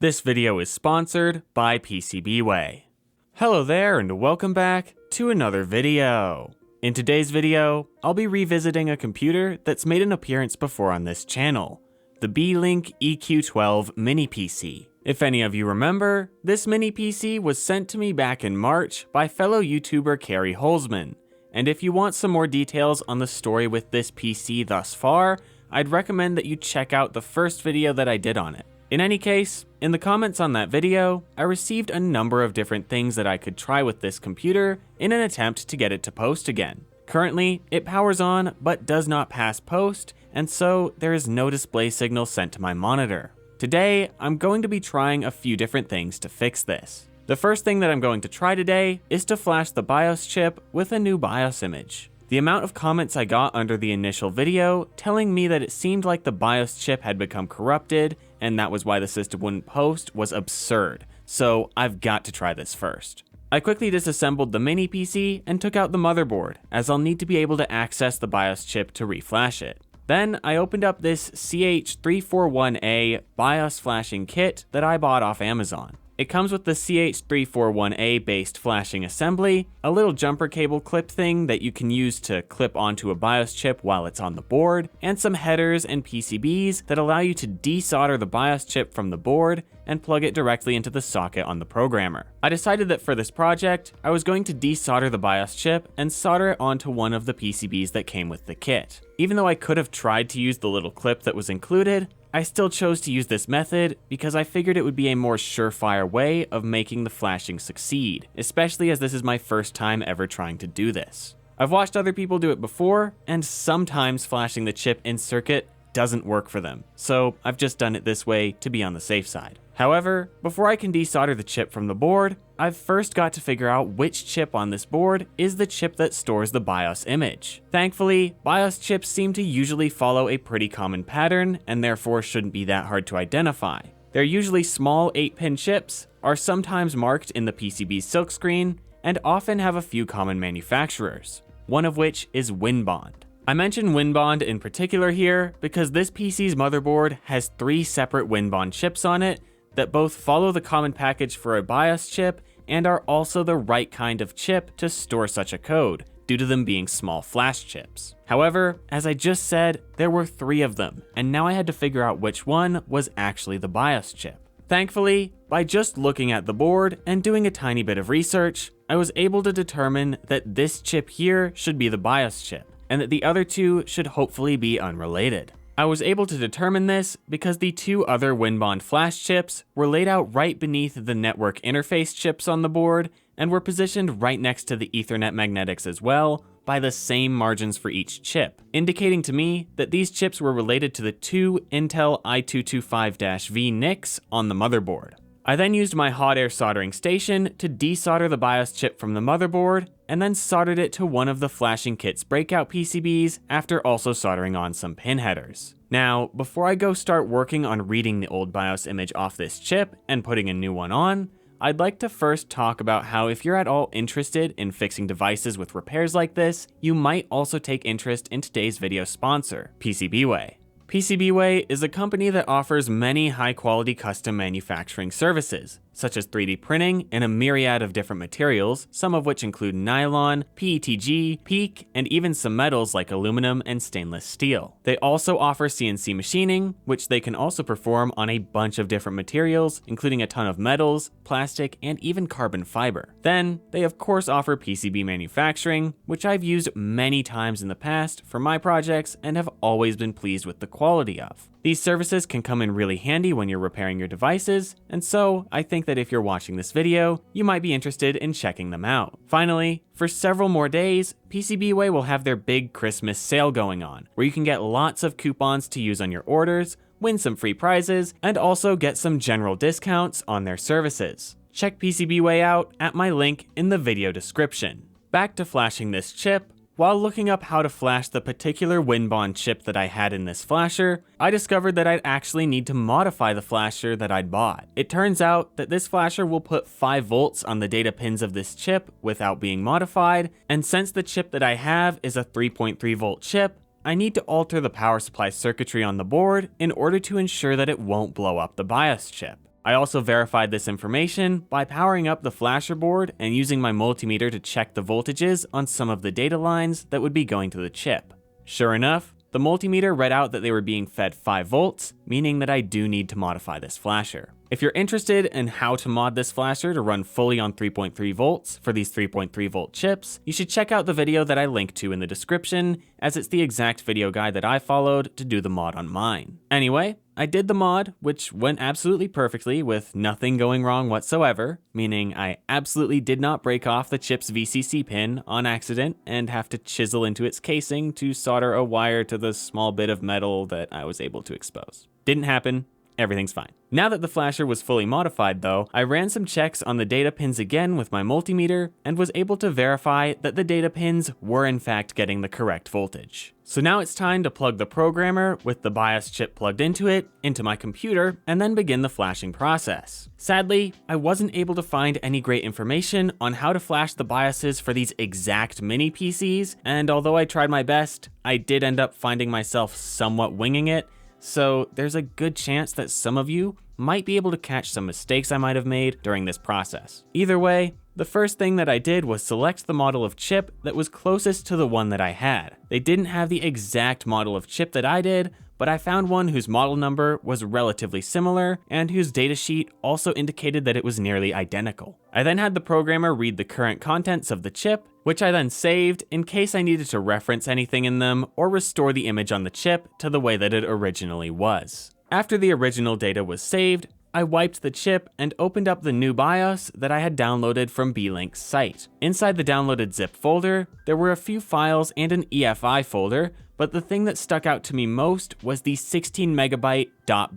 This video is sponsored by PCBWay. Hello there and welcome back to another video. In today's video, I'll be revisiting a computer that's made an appearance before on this channel, the Beelink EQ12 Mini-PC. If any of you remember, this Mini-PC was sent to me back in March by fellow YouTuber Carey Holzman, and if you want some more details on the story with this PC thus far, I'd recommend that you check out the first video that I did on it. In any case, in the comments on that video, I received a number of different things that I could try with this computer in an attempt to get it to post again. Currently, it powers on but does not pass post, and so there is no display signal sent to my monitor. Today, I'm going to be trying a few different things to fix this. The first thing that I'm going to try today is to flash the BIOS chip with a new BIOS image. The amount of comments I got under the initial video telling me that it seemed like the BIOS chip had become corrupted and that was why the system wouldn't post was absurd, so I've got to try this first. I quickly disassembled the mini PC and took out the motherboard, as I'll need to be able to access the BIOS chip to reflash it. Then I opened up this CH341A BIOS flashing kit that I bought off Amazon. It comes with the CH341A based flashing assembly, a little jumper cable clip thing that you can use to clip onto a BIOS chip while it's on the board, and some headers and PCBs that allow you to desolder the BIOS chip from the board and plug it directly into the socket on the programmer. I decided that for this project, I was going to desolder the BIOS chip and solder it onto one of the PCBs that came with the kit. Even though I could have tried to use the little clip that was included, I still chose to use this method because I figured it would be a more surefire way of making the flashing succeed, especially as this is my first time ever trying to do this. I've watched other people do it before, and sometimes flashing the chip in circuit doesn't work for them, so I've just done it this way to be on the safe side. However, before I can desolder the chip from the board, I've first got to figure out which chip on this board is the chip that stores the BIOS image. Thankfully, BIOS chips seem to usually follow a pretty common pattern and therefore shouldn't be that hard to identify. They're usually small 8-pin chips, are sometimes marked in the PCB's silkscreen, and often have a few common manufacturers, one of which is Winbond. I mention Winbond in particular here because this PC's motherboard has 3 separate Winbond chips on it that both follow the common package for a BIOS chip and are also the right kind of chip to store such a code, due to them being small flash chips. However, as I just said, there were 3 of them, and now I had to figure out which one was actually the BIOS chip. Thankfully, by just looking at the board and doing a tiny bit of research, I was able to determine that this chip here should be the BIOS chip, and that the other 2 should hopefully be unrelated. I was able to determine this because the 2 other Winbond flash chips were laid out right beneath the network interface chips on the board and were positioned right next to the Ethernet magnetics as well by the same margins for each chip, indicating to me that these chips were related to the 2 Intel i225-V NICs on the motherboard. I then used my hot air soldering station to desolder the BIOS chip from the motherboard, and then soldered it to one of the flashing kit's breakout PCBs after also soldering on some pin headers. Now, before I go start working on reading the old BIOS image off this chip and putting a new one on, I'd like to first talk about how if you're at all interested in fixing devices with repairs like this, you might also take interest in today's video sponsor, PCBWay. PCBWay is a company that offers many high-quality custom manufacturing services, such as 3D printing in a myriad of different materials, some of which include nylon, PETG, PEEK, and even some metals like aluminum and stainless steel. They also offer CNC machining, which they can also perform on a bunch of different materials, including a ton of metals, plastic, and even carbon fiber. Then, they of course offer PCB manufacturing, which I've used many times in the past for my projects and have always been pleased with the quality of. These services can come in really handy when you're repairing your devices, and so I think that if you're watching this video, you might be interested in checking them out. Finally, for several more days, PCBWay will have their big Christmas sale going on, where you can get lots of coupons to use on your orders, win some free prizes, and also get some general discounts on their services. Check PCBWay out at my link in the video description. Back to flashing this chip. While looking up how to flash the particular Winbond chip that I had in this flasher, I discovered that I'd actually need to modify the flasher that I'd bought. It turns out that this flasher will put 5 volts on the data pins of this chip without being modified, and since the chip that I have is a 3.3 volt chip, I need to alter the power supply circuitry on the board in order to ensure that it won't blow up the BIOS chip. I also verified this information by powering up the flasher board and using my multimeter to check the voltages on some of the data lines that would be going to the chip. Sure enough, the multimeter read out that they were being fed 5 volts, meaning that I do need to modify this flasher. If you're interested in how to mod this flasher to run fully on 3.3 volts for these 3.3 volt chips, you should check out the video that I linked to in the description, as it's the exact video guide that I followed to do the mod on mine. Anyway, I did the mod, which went absolutely perfectly with nothing going wrong whatsoever, meaning I absolutely did not break off the chip's VCC pin on accident and have to chisel into its casing to solder a wire to the small bit of metal that I was able to expose. Didn't happen. Everything's fine. Now that the flasher was fully modified though, I ran some checks on the data pins again with my multimeter and was able to verify that the data pins were in fact getting the correct voltage. So now it's time to plug the programmer with the BIOS chip plugged into it, into my computer, and then begin the flashing process. Sadly, I wasn't able to find any great information on how to flash the BIOSes for these exact mini PCs, and although I tried my best, I did end up finding myself somewhat winging it. So there's a good chance that some of you might be able to catch some mistakes I might have made during this process. Either way, the first thing that I did was select the model of chip that was closest to the one that I had. They didn't have the exact model of chip that I did, but I found one whose model number was relatively similar and whose datasheet also indicated that it was nearly identical. I then had the programmer read the current contents of the chip, which I then saved in case I needed to reference anything in them or restore the image on the chip to the way that it originally was. After the original data was saved, I wiped the chip and opened up the new BIOS that I had downloaded from Beelink's site. Inside the downloaded zip folder, there were a few files and an EFI folder, but the thing that stuck out to me most was the 16 megabyte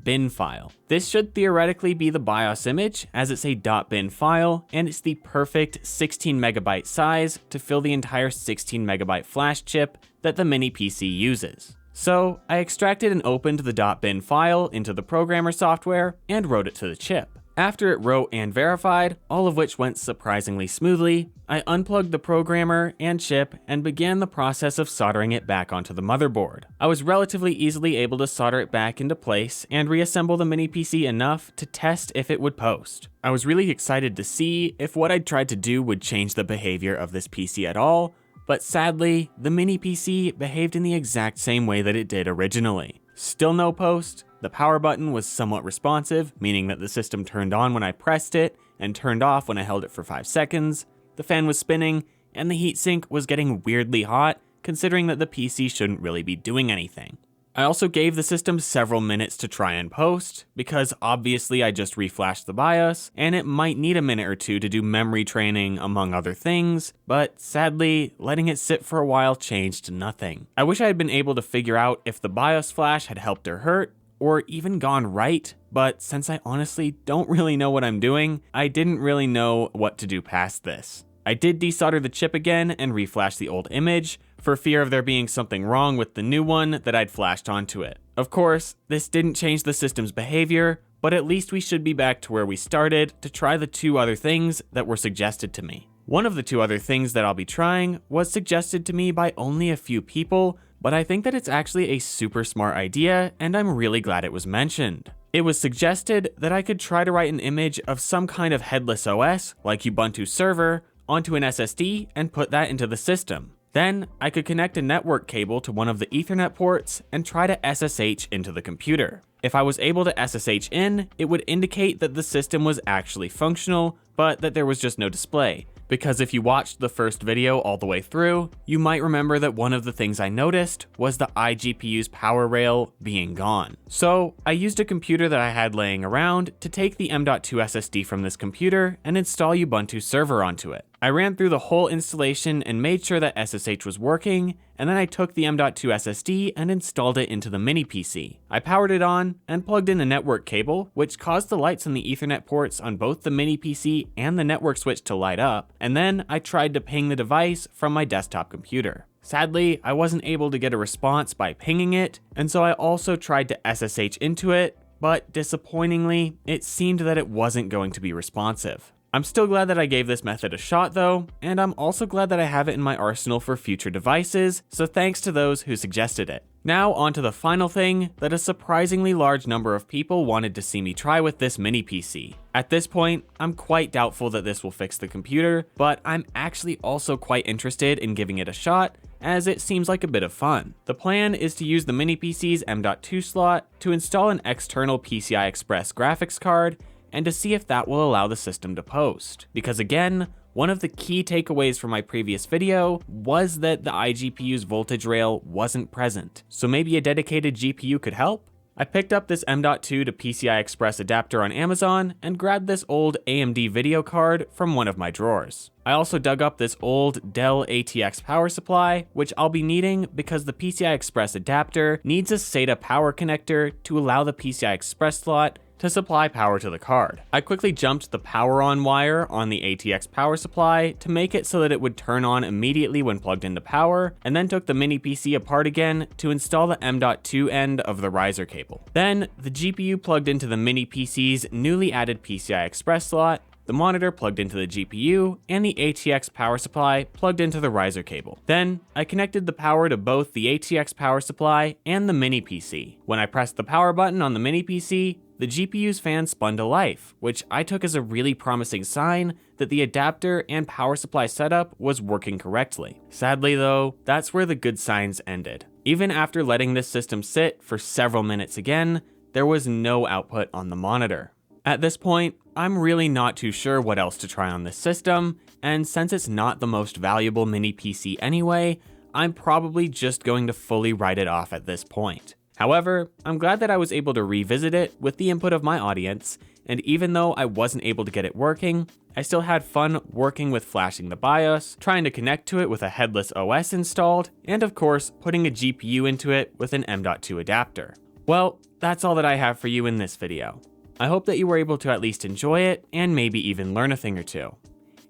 .bin file. This should theoretically be the BIOS image, as it's a .bin file, and it's the perfect 16 megabyte size to fill the entire 16 megabyte flash chip that the mini PC uses. So I extracted and opened the .bin file into the programmer software and wrote it to the chip. After it wrote and verified, all of which went surprisingly smoothly, I unplugged the programmer and chip and began the process of soldering it back onto the motherboard. I was relatively easily able to solder it back into place and reassemble the mini PC enough to test if it would post. I was really excited to see if what I'd tried to do would change the behavior of this PC at all, but sadly, the mini PC behaved in the exact same way that it did originally. Still no post. The power button was somewhat responsive, meaning that the system turned on when I pressed it and turned off when I held it for 5 seconds. The fan was spinning, and the heatsink was getting weirdly hot, considering that the PC shouldn't really be doing anything. I also gave the system several minutes to try and post, because obviously I just reflashed the BIOS, and it might need a minute or two to do memory training among other things, but sadly, letting it sit for a while changed nothing. I wish I had been able to figure out if the BIOS flash had helped or hurt, or even gone right, but since I honestly don't really know what I'm doing, I didn't really know what to do past this. I did desolder the chip again and reflash the old image, for fear of there being something wrong with the new one that I'd flashed onto it. Of course, this didn't change the system's behavior, but at least we should be back to where we started to try the 2 other things that were suggested to me. One of the 2 other things that I'll be trying was suggested to me by only a few people, but I think that it's actually a super smart idea, and I'm really glad it was mentioned. It was suggested that I could try to write an image of some kind of headless OS, like Ubuntu server, onto an SSD and put that into the system. Then I could connect a network cable to one of the Ethernet ports and try to SSH into the computer. If I was able to SSH in, it would indicate that the system was actually functional, but that there was just no display. Because if you watched the first video all the way through, you might remember that one of the things I noticed was the iGPU's power rail being gone. So I used a computer that I had laying around to take the M.2 SSD from this computer and install Ubuntu server onto it. I ran through the whole installation and made sure that SSH was working, and then I took the M.2 SSD and installed it into the mini PC. I powered it on and plugged in a network cable, which caused the lights on the Ethernet ports on both the mini PC and the network switch to light up, and then I tried to ping the device from my desktop computer. Sadly, I wasn't able to get a response by pinging it, and so I also tried to SSH into it, but disappointingly, it seemed that it wasn't going to be responsive. I'm still glad that I gave this method a shot though, and I'm also glad that I have it in my arsenal for future devices, so thanks to those who suggested it. Now onto the final thing that a surprisingly large number of people wanted to see me try with this mini PC. At this point, I'm quite doubtful that this will fix the computer, but I'm actually also quite interested in giving it a shot, as it seems like a bit of fun. The plan is to use the mini PC's M.2 slot to install an external PCI Express graphics card and to see if that will allow the system to post. Because again, one of the key takeaways from my previous video was that the iGPU's voltage rail wasn't present, so maybe a dedicated GPU could help? I picked up this M.2 to PCI Express adapter on Amazon and grabbed this old AMD video card from one of my drawers. I also dug up this old Dell ATX power supply, which I'll be needing because the PCI Express adapter needs a SATA power connector to allow the PCI Express slot to supply power to the card. I quickly jumped the power on wire on the ATX power supply to make it so that it would turn on immediately when plugged into power, and then took the mini PC apart again to install the M.2 end of the riser cable. Then the GPU plugged into the mini PC's newly added PCI Express slot, the monitor plugged into the GPU, and the ATX power supply plugged into the riser cable. Then, I connected the power to both the ATX power supply and the mini PC. When I pressed the power button on the mini PC, the GPU's fan spun to life, which I took as a really promising sign that the adapter and power supply setup was working correctly. Sadly though, that's where the good signs ended. Even after letting this system sit for several minutes again, there was no output on the monitor. At this point, I'm really not too sure what else to try on this system, and since it's not the most valuable mini PC anyway, I'm probably just going to fully write it off at this point. However, I'm glad that I was able to revisit it with the input of my audience, and even though I wasn't able to get it working, I still had fun working with flashing the BIOS, trying to connect to it with a headless OS installed, and of course, putting a GPU into it with an M.2 adapter. Well, that's all that I have for you in this video. I hope that you were able to at least enjoy it, and maybe even learn a thing or two.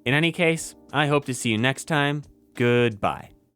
In any case, I hope to see you next time. Goodbye.